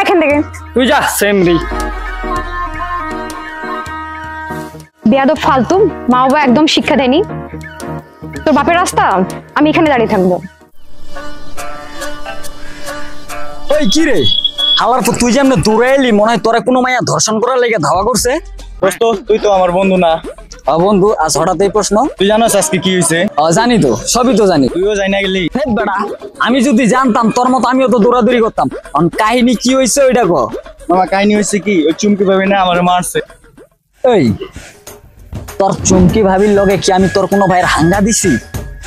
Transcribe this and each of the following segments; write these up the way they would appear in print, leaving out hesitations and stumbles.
এখান থেকে। তুই যা সেমরি। বেয়াদব ফালতু, মা বাবা একদম শিক্ষা দেয়নি। তোর বাপের রাস্তা, আমি এখানে দাঁড়িয়ে থাকবো। ওই কি রে হালার পর তুই যে এমনি দূরে এলি, মনে হয় তোরা কোনো মাইয়া ধর্ষণ করার লেগে ধাওয়া করছে। দোস্ত তুই তো আমার বন্ধু না। বন্ধু আজ হঠাৎ এই প্রশ্ন? তুই জানোস আজকে কি হয়েছে? জানি তো, সবই তো জানি। তুইও যাই না গেলি? বেটা আমি যদি জানতাম তোর মতো আমিও তো দৌড়াদৌড়ি করতাম। কাহিনী কি হয়েছে ওইটা কো। মামা কাহিনী হয়েছে কি, ওই চুমকি ভাবি না আমার মারছে। এই তোর চুমকি ভাবির লগে কি আমি তোর কোনো ভাইয়ের হাঙ্গা দিছি?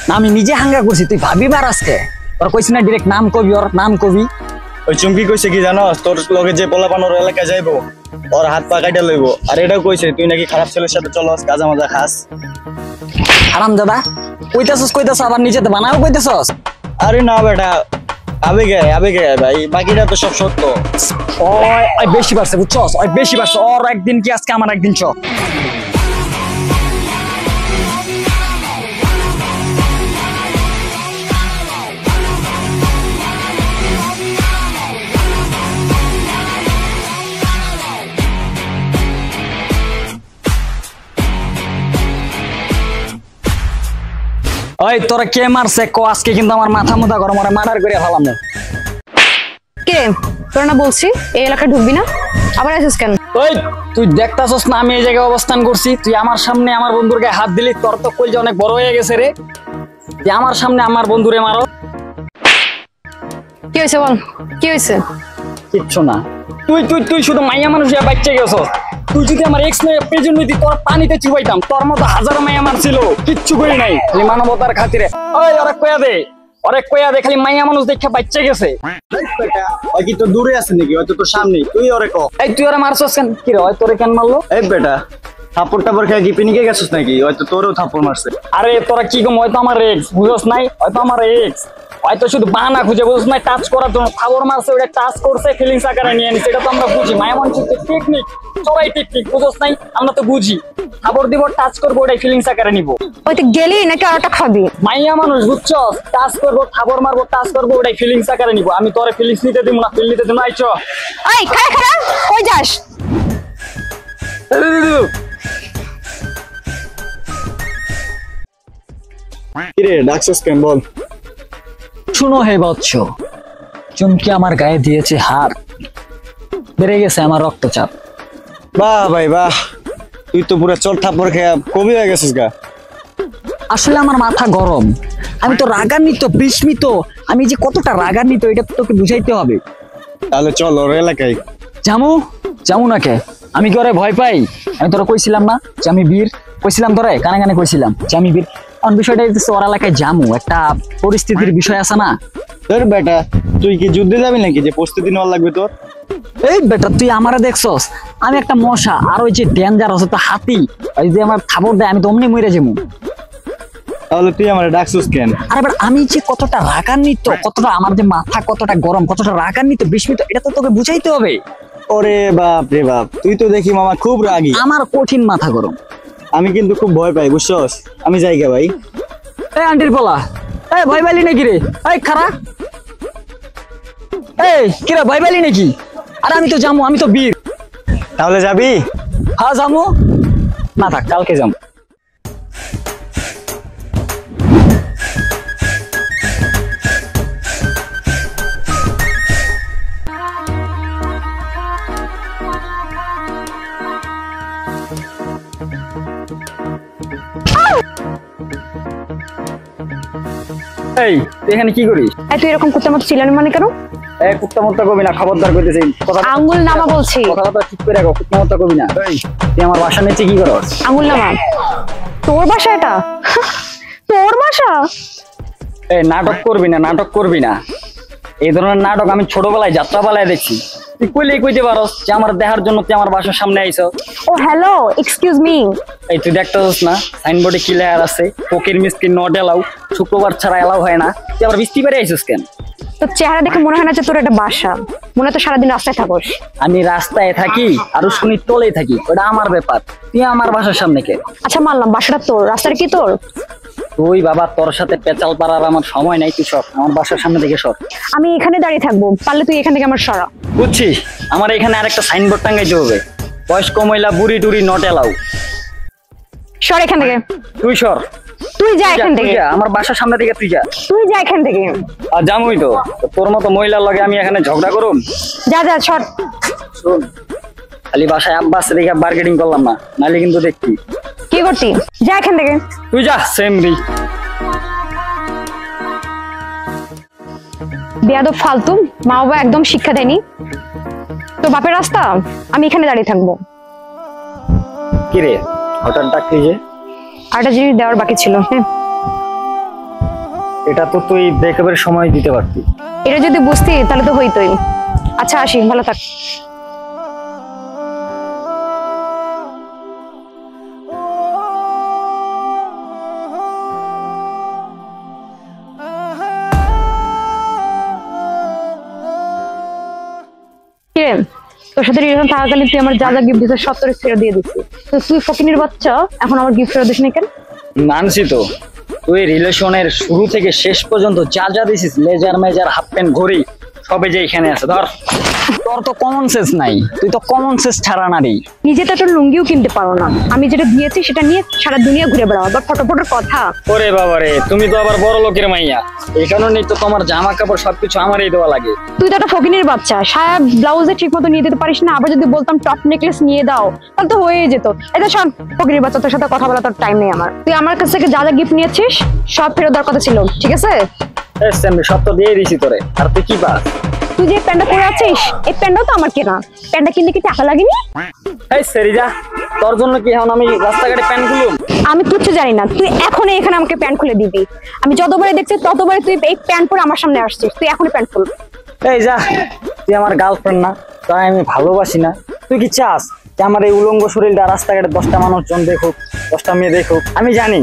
না আমি নিজে হাঙ্গা করছি, তুই ভাবি বার আজকে তোর কইছি না ডিরেক্ট নাম কবি, ওর নাম কবি। ওই চুমকি কইছে কি জানোস, তোর লগে যে পোলাপানোর এলাকায় যাইবো ওর হাত পা কাইটা লইবো। আর এটাও কইছে তুই নাকি খারাপ ছেলের সাথে চলস, গাঁজা মাজা খাস। হারামজাদা কইতাছস আবার নিজেতে বানাও কইতাছস। আরে না বেটা, আবেগে ভাই, বাকিটা তো সব সত্য। ওই বেশি বাড়ছে বুঝছস, ওই বেশি বাড়ছে। ওর একদিন কি আজকে আমার একদিন চ। ওই তোরা কে মারছে কো, আজকে কিন্তু আমার মাথা মুথা গরম, ওরে মার্ডার করে ফেলাম। কে তোর না বলছি এই এলাকায় ঢুকবি না, আবার আসিস কেন? ওই তুই দেখতাছস না আমি এই জায়গায় অবস্থান করছি, তুই আমার সামনে আমার বন্ধুর গায়ে হাত দিলি, তোর তো কলজা অনেক বড় হয়ে গেছে রে। তুই আমার সামনে আমার বন্ধুরে মারো। কি হয়েছে বল, কি হয়েছে? কিচ্ছু না। তুই তুই তুই শুধু মাইয়া মানুষ বাচ্চা গেছ। তুই যদি আমার এক্স মেয়ে প্রেজেন্ট হইতি তোর পানিতে চুবাইতাম। তোর মতো হাজারো মাইয়া মার ছিল, কিচ্ছু করি নাই, খালি মানবতার খাতিরে। ওই অনেক কয়া দে খালি মাইয়া মানুষ দেখে বাচ্চা গেছে। ওই কি তোর দূরে আছে নাকি, হয়তো তোর সামনে, তুই ওরে কো। এই তুই ওরা মারছস কেন? কি রে ওই তোরে কেন মারলো? এই বেটা থাপ্পড় টাপড় খেয়ে কি পিনিকে গেছিস নাকি, হয়তো তোরও থাপ্পড় মারছে। আরে তোরা কি কম, হয়তো আমার এক্স বুঝছ নাই, হয়তো আমার এক্স হয়তো শুধু বাহানা খুঁজে বুঝছ নাই, টাচ করার জন্য খাবার মারছে, ওটা টাচ করছে ফিলিংস আকারে নিয়ে নিছে। এটা তো আমরা বুঝি, মায়া মানুষের টেকনিক সবাই টেকনিক বুঝছ নাই, আমরা তো বুঝি। খাবার দিব টাচ করবো, ওটাই ফিলিংস আকারে নিব। ওই তো গেলি নাকি আরটা খাবি? মাইয়া মানুষ বুঝছস, টাচ করবো খাবার মারবো টাচ করবো, ওটাই ফিলিংস আকারে নিব। আমি তোরে ফিলিংস নিতে দিব না, ফিল নিতে দিব না। আইছো এই খারা কই যাস? কিরে ডাকছস কেন বল? শুনো হে বৎস, চুমকি আমার গায়ে দিয়েছে হার, বেড়ে গেছে আমার রক্তচাপ। বাহ ভাই বাহ, তুই তো পুরো চোর থাপ্পড় খেয়ে কবি হয়ে গেছিস গা। আসলে আমার মাথা গরম, আমি তো রাগান্বিত বিস্মিত। আমি যে কতটা রাগান্বিত এটা তো তোকে বুঝাইতে হবে। তাহলে চল ওর এলাকায়। যামু না কে? আমি কি ওরে ভয় পাই? আমি তোরা কইছিলাম না যে আমি বীর, কইছিলাম তোরে কানে কানে কইছিলাম যে আমি বীর। কারণ বিষয়টা হচ্ছে ওর এলাকায় যামু, একটা পরিস্থিতির বিষয় আছে না। তোর বেটা তুই কি যুদ্ধে যাবি নাকি যে প্রস্তুতি নেওয়া লাগবে তোর? এই বেটা তুই আমারে দেখছস, আমি একটা মশা, আর ওই যে ডেঞ্জার আছে তো হাতি, ওই যে আমার খাবার দেয় আমি তো অমনি মরে যাবো। তাহলে তুই আমার ডাকছস কেন? আরে বেটা আমি যে কতটা রাগান্বিত, কতটা আমার যে মাথা কতটা গরম, কতটা রাগান্বিত বিস্মিত, এটা তো তোকে বুঝাইতে হবে। ওরে বাপ রে বাপ, তুই তো দেখি মামা খুব রাগী। আমার কঠিন মাথা গরম, আমি কিন্তু খুব ভয় পাই বুঝছস। আমি যাই গে ভাই। এই আন্টির পোলা, এই ভয় পাইলি নাকি রে? এই খারা, এই কিরা ভয় পাইলি নাকি? আরে আমি তো যাবো, আমি তো বীর। তাহলে যাবি? হ্যাঁ যাবো, না থাক কালকে যাবো। এই তুই এখানে কি করিস? তুই এরকম কুত্তার মতো চিল্লানি মানে কেন? এই কুত্তা মুত্তা কবি না, খবরদার কইতেছি। আঙ্গুল নামা বলছি। কথাটা ঠিক করে রাখো, কুত্তা মুত্তা কবি না। এই তুই আমার বাসা নিচে কি করস? আঙ্গুল নামা। তোর বাসা এটা? তোর বাসা? এই নাটক করবি না। এই ধরনের নাটক আমি ছোটবেলায় যাত্রাপালায় দেখছি। তুই কইলেই কইতে পারস যে আমার দেখার জন্য তুই আমার বাসার সামনে আইছো। ও হ্যালো, এক্সকিউজ মি। এই তুই দেখতেছস না সাইনবোর্ডে কি লেখা আছে? ফকির মিসকিন নট এলাও, শুক্রবার ছাড়া এলাও হয় না। তুই আবার বৃষ্টি পেরে আইছিস কেন? তোর চেহারা দেখে মনে হয় না যে তোর একটা বাসা, মনে হয় তো সারাদিন রাস্তায় থাকোস। আমি রাস্তায় থাকি আর শুনি তলেই থাকি, ওটা আমার ব্যাপার। তুই আমার বাসার সামনে কে? আচ্ছা মানলাম বাসাটা তোর, রাস্তাটা কি তোর? তুই বাবা তোর সাথে পেঁচাল পাড়ার আমার সময় নাই, তুই সর আমার বাসার সামনে থেকে সর। আমি এখানে দাঁড়িয়ে থাকবো, পারলে তুই এখান থেকে আমার সরা। বুঝছি, আমার এখানে আরেকটা সাইনবোর্ড টাঙ্গাইতে হবে, বয়স্ক মহিলা বুড়ি টুড়ি নট এলাও। সর এখান থেকে। তুই সর, তুই যা তুই এখান থেকে। যা, আমার বাসার সামনে থেকে তুই যা। তুই যা এখান থেকে। আর জামুই তো, তোর মতো মহিলার লগে আমি এখানে ঝগড়া করুম? যা যা সর। শোন, খালি বাসায় আব্বাস দেখে বার্গেটিং করলাম না, নাহলে কিন্তু দেখতি। কি করতি? যা এখান থেকে। তুই যা সেম রি। বেয়াদব ফালতু, মা বাবা একদম শিক্ষা দেয়নি। তো বাপের রাস্তা, আমি এখানে দাঁড়িয়ে থাকবো। কি রে হঠাৎ ডাকলি যে? আরেকটা জিনিস দেওয়ার বাকি ছিল। হ্যাঁ, এটা তো তুই ব্রেকআপের সময় দিতে পারতি। এটা যদি বুঝতি তাহলে তো হইতোই। আচ্ছা আসি, ভালো থাক। কিরে, তোর সাথে রিলেশন থাকাকালীন তুই আমার যা যা গিফট দিছিস সব তোর ফেরত দিয়ে দিচ্ছি। তো তুই ফকিনির বাচ্চা, এখন আমার গিফট ফেরত দিস না কেন? মানছি তো, তুই রিলেশনের শুরু থেকে শেষ পর্যন্ত যা যা দিছিস, লেজার মেজার হাফ প্যান্ট ঘড়ি সবে যে এখানে আছে। ধর, তোর তো কমন সেন্স নাই, তুই তো কমন সেন্স ছাড়া নারী। নিজে তো একটা লুঙ্গিও কিনতে পারো না, আমি যেটা দিয়েছি সেটা নিয়ে সারা দুনিয়া ঘুরে বেড়াও, আবার ফটো ফটোর কথা। ওরে বাবারে, তুমি তো আবার বড় লোকের মাইয়া, এই কারণেই তো তোমার জামা কাপড় সবকিছু আমারই দেওয়া লাগে। তুই তো একটা ফকিনির বাচ্চা, সায়া ব্লাউজে ঠিক মতো নিয়ে দিতে পারিস না, আবার যদি বলতাম টপ নেকলেস নিয়ে দাও তাহলে তো হয়ে যেত। এটা শোন ফকিনির বাচ্চা, তোর সাথে কথা বলা তোর টাইম নেই আমার। তুই আমার কাছ থেকে যা যা গিফট নিয়েছিস সব ফেরত দেওয়ার কথা ছিল, ঠিক আছে? আমি সব তো দিয়ে দিছি তোরে, আর তুই কি পাস? তুই যে প্যান্টটা পরে আছিস এই প্যান্টটাও তো আমার কেনা, প্যান্টটা কিনলে কি টাকা লাগেনি? এই সেরিজা, তোর জন্য কি এখন আমি রাস্তাঘাটে প্যান্ট খুলুম? আমি কিচ্ছু জানি না, তুই এখনই এখানে আমাকে প্যান্ট খুলে দিবি। আমি যতবারে দেখছি ততবারে তুই এই প্যান্ট পরে আমার সামনে আসছিস, তুই এখনই প্যান্ট খুল। এই যা, তুই আমার গার্লফ্রেন্ড না, তাই আমি ভালোবাসি না? তুই কি চাস যে আমার এই উলঙ্গ শরীরটা রাস্তাঘাটে 10টা মানুষজন দেখুক, 10টা মেয়ে দেখুক? আমি জানি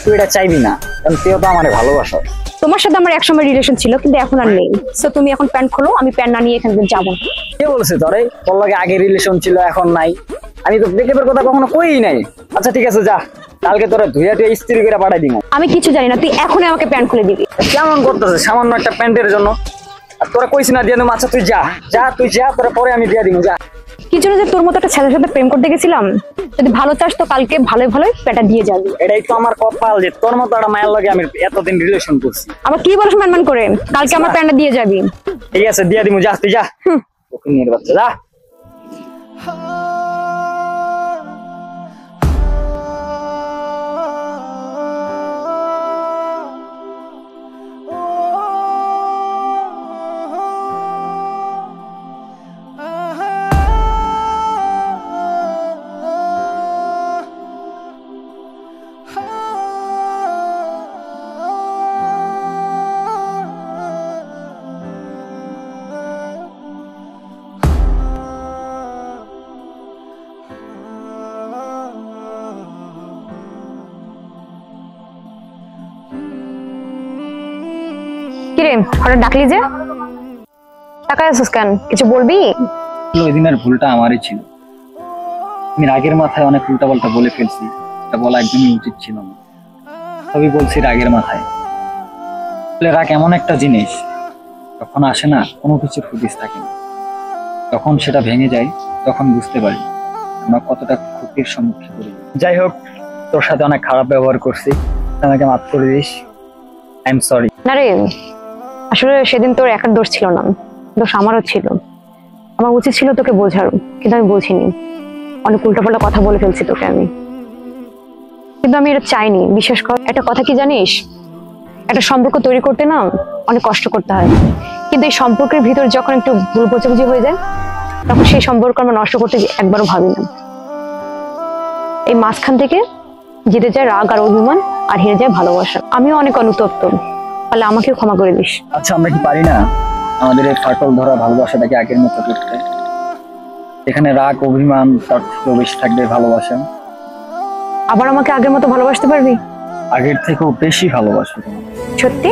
তুই এটা চাইবি না, কারণ তুইও তো আমার ভালোবাসো। তোমার সাথে আমার একসময় রিলেশন ছিল, কিন্তু এখন আর নেই। সো তুমি এখন প্যান্ট খোলো, আমি প্যান্ট না নিয়ে এখান থেকে যাবো না। কে বলছে তোরে তোর লগে আগে রিলেশন ছিল এখন নাই? আমি তো ব্রেকআপের কথা কখনো কইই নাই। আচ্ছা ঠিক আছে যা, কালকে তোরা ধুইয়া টুইয়া ইস্ত্রি করে পাঠাই দিব। আমি কিছু জানি না, তুই এখনই আমাকে প্যান্ট খুলে দিবি। কেমন করতেছে সামান্য একটা প্যান্টের জন্য? আর তোরা কইছি না দিয়ে দেবো? আচ্ছা তুই যা যা, তুই যা, তোরা পরে আমি দিয়ে দিব, যা। কিছু না, যে তোর মতো একটা ছেলের সাথে প্রেম করতে গেছিলাম, যদি ভালো চাস তো কালকে ভালোই ভালোই প্যান্টটা দিয়ে যাবি। এটাই তো আমার কপাল যে তোর মতো একটা মায়ের লগে আমি এতদিন রিলেশন করছি। আবার কি বলিস মান করে? কালকে আমার প্যান্টটা দিয়ে যাবি। ঠিক আছে দিয়ে দিব, যা তুই যা। ওকে নিয়ে বাচ্চা যা। কিরে হঠাৎ ডাকলি যে? টাকা আছিস কেন, কিছু বলবি? ওই দিনের ভুলটা আমারই ছিল, আমি রাগের মাথায় অনেক উল্টাপাল্টা বলে ফেলছি, এটা বলা একদমই উচিত ছিল না। সবই বলছি রাগের মাথায়। রাগ এমন একটা জিনিস, যখন আসে না কোনো কিছুর হুদিস থাকে না, যখন সেটা ভেঙে যায় তখন বুঝতে পারি আমরা কতটা ক্ষতির সম্মুখীন করি। যাই হোক, তোর সাথে অনেক খারাপ ব্যবহার করছি, আমাকে মাফ করে দিস। I am sorry. না রে, আসলে সেদিন তোর একার দোষ ছিল না, দোষ আমারও ছিল। আমার উচিত ছিল তোকে বোঝার, কিন্তু আমি বুঝিনি। অনেক উল্টাপাল্টা কথা বলে ফেলছি তোকে আমি, কিন্তু আমি এটা চাইনি। বিশেষ করে একটা কথা কি জানিস, একটা সম্পর্ক তৈরি করতে না অনেক কষ্ট করতে হয়, কিন্তু এই সম্পর্কের ভিতর যখন একটু ভুল বোঝাবুঝি হয়ে যায় তখন সেই সম্পর্ক আমরা নষ্ট করতে একবারও ভাবি না। এই মাঝখান থেকে জিতে যায় রাগ আর অভিমান, আর হেরে যায় ভালোবাসা। আমিও অনেক অনুতপ্ত, তাহলে আমাকেও ক্ষমা করে দিস। আচ্ছা আমরা কি পারি না আমাদের এই ফাটল ধরা ভালোবাসাটাকে আগের মতো করতে? এখানে রাগ অভিমান তার থেকেও বেশি থাকবে ভালোবাসা। আবার আমাকে আগের মতো ভালোবাসতে পারবি? আগের থেকেও বেশি ভালোবাসবে। সত্যি?